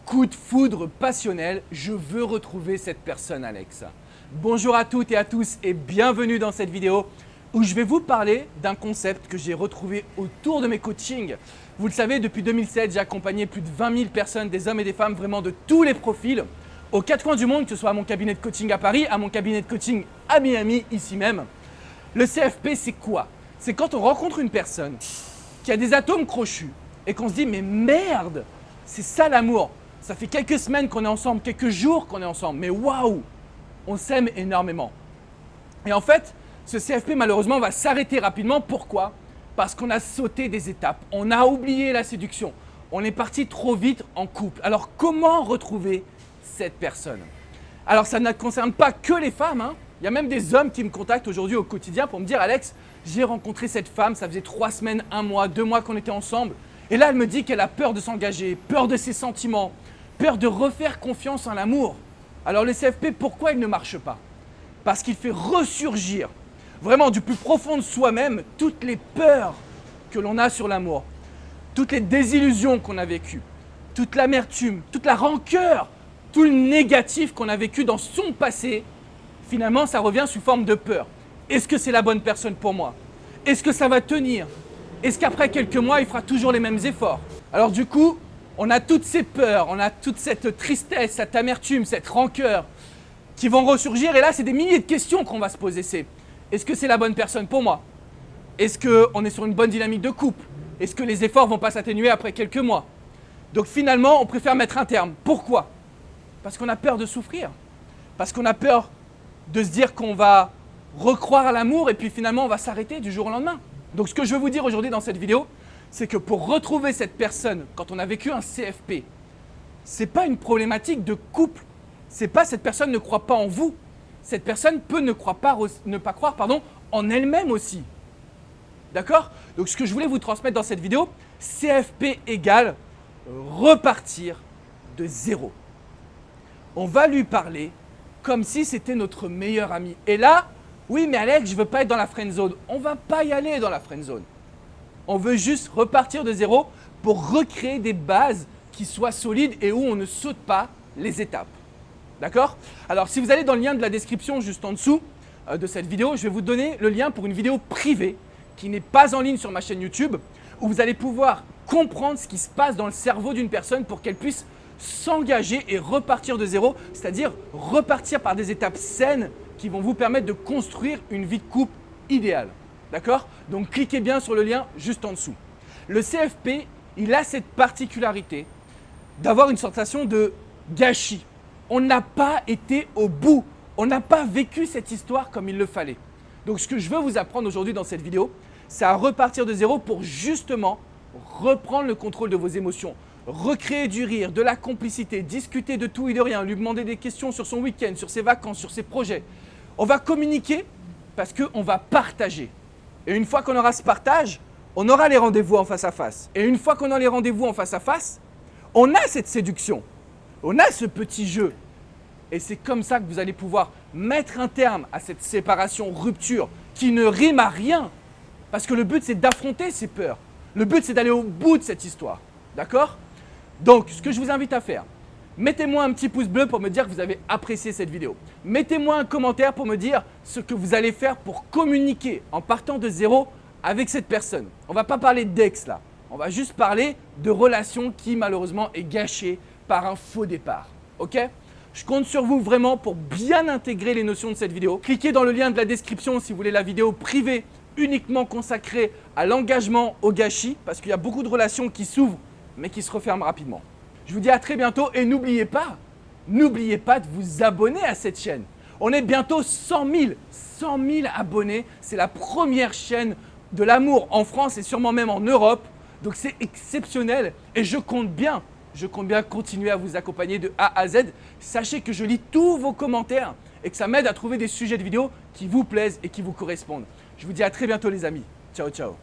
coup de foudre passionnel, je veux retrouver cette personne, Alex. Bonjour à toutes et à tous et bienvenue dans cette vidéo où je vais vous parler d'un concept que j'ai retrouvé autour de mes coachings. Vous le savez, depuis 2007, j'ai accompagné plus de 20 000 personnes, des hommes et des femmes vraiment de tous les profils, aux quatre coins du monde, que ce soit à mon cabinet de coaching à Paris, à mon cabinet de coaching à Miami, ici même. Le CFP, c'est quoi? C'est quand on rencontre une personne qui a des atomes crochus et qu'on se dit « mais merde, c'est ça l'amour ». Ça fait quelques semaines qu'on est ensemble, quelques jours qu'on est ensemble, mais waouh, on s'aime énormément. Et en fait, ce CFP malheureusement va s'arrêter rapidement. Pourquoi? Parce qu'on a sauté des étapes, on a oublié la séduction, on est parti trop vite en couple. Alors comment retrouver cette personne? Alors ça ne concerne pas que les femmes, hein. Il y a même des hommes qui me contactent aujourd'hui au quotidien pour me dire « Alex, j'ai rencontré cette femme, ça faisait 3 semaines, 1 mois, 2 mois qu'on était ensemble. Et là, elle me dit qu'elle a peur de s'engager, peur de ses sentiments, peur de refaire confiance en l'amour. » Alors le CFP, pourquoi il ne marche pas? Parce qu'il fait ressurgir, vraiment du plus profond de soi-même, toutes les peurs que l'on a sur l'amour, toutes les désillusions qu'on a vécues, toute l'amertume, toute la rancœur, tout le négatif qu'on a vécu dans son passé. Finalement, ça revient sous forme de peur. Est-ce que c'est la bonne personne pour moi? Est-ce que ça va tenir? Est-ce qu'après quelques mois, il fera toujours les mêmes efforts? Alors du coup, on a toutes ces peurs, on a toute cette tristesse, cette amertume, cette rancœur qui vont ressurgir. Et là, c'est des milliers de questions qu'on va se poser. C'est, est-ce que c'est la bonne personne pour moi? Est-ce qu'on est sur une bonne dynamique de couple? Est-ce que les efforts ne vont pas s'atténuer après quelques mois? Donc finalement, on préfère mettre un terme. Pourquoi? Parce qu'on a peur de souffrir. Parce qu'on a peur de se dire qu'on va recroire à l'amour et puis finalement, on va s'arrêter du jour au lendemain. Donc ce que je veux vous dire aujourd'hui dans cette vidéo, c'est que pour retrouver cette personne, quand on a vécu un CFP, ce n'est pas une problématique de couple. C'est pas cette personne ne croit pas en vous. Cette personne peut ne pas croire en elle-même aussi. D'accord? Donc ce que je voulais vous transmettre dans cette vidéo, CFP égale repartir de zéro. On va lui parler comme si c'était notre meilleur ami. Et là, oui, mais Alex, je ne veux pas être dans la friend zone. On ne va pas y aller dans la friend zone. On veut juste repartir de zéro pour recréer des bases qui soient solides et où on ne saute pas les étapes. D'accord? Alors, si vous allez dans le lien de la description juste en dessous de cette vidéo, je vais vous donner le lien pour une vidéo privée qui n'est pas en ligne sur ma chaîne YouTube, où vous allez pouvoir comprendre ce qui se passe dans le cerveau d'une personne pour qu'elle puisse s'engager et repartir de zéro, c'est-à-dire repartir par des étapes saines qui vont vous permettre de construire une vie de couple idéale. D'accord? Donc cliquez bien sur le lien juste en dessous. Le CFP, il a cette particularité d'avoir une sensation de gâchis. On n'a pas été au bout. On n'a pas vécu cette histoire comme il le fallait. Donc ce que je veux vous apprendre aujourd'hui dans cette vidéo, c'est à repartir de zéro pour justement reprendre le contrôle de vos émotions, recréer du rire, de la complicité, discuter de tout et de rien, lui demander des questions sur son week-end, sur ses vacances, sur ses projets. On va communiquer parce qu'on va partager. Et une fois qu'on aura ce partage, on aura les rendez-vous en face à face. Et une fois qu'on a les rendez-vous en face à face, on a cette séduction, on a ce petit jeu. Et c'est comme ça que vous allez pouvoir mettre un terme à cette séparation, rupture, qui ne rime à rien. Parce que le but, c'est d'affronter ces peurs. Le but, c'est d'aller au bout de cette histoire. D'accord? Donc, ce que je vous invite à faire, mettez-moi un petit pouce bleu pour me dire que vous avez apprécié cette vidéo. Mettez-moi un commentaire pour me dire ce que vous allez faire pour communiquer en partant de zéro avec cette personne. On ne va pas parler d'ex là. On va juste parler de relation qui malheureusement est gâchée par un faux départ. Ok? Je compte sur vous vraiment pour bien intégrer les notions de cette vidéo. Cliquez dans le lien de la description si vous voulez la vidéo privée uniquement consacrée à l'engagement au gâchis parce qu'il y a beaucoup de relations qui s'ouvrent mais qui se referment rapidement. Je vous dis à très bientôt et n'oubliez pas de vous abonner à cette chaîne. On est bientôt 100 000 abonnés. C'est la première chaîne de l'amour en France et sûrement même en Europe. Donc c'est exceptionnel et je compte bien continuer à vous accompagner de A à Z. Sachez que je lis tous vos commentaires et que ça m'aide à trouver des sujets de vidéos qui vous plaisent et qui vous correspondent. Je vous dis à très bientôt les amis. Ciao, ciao.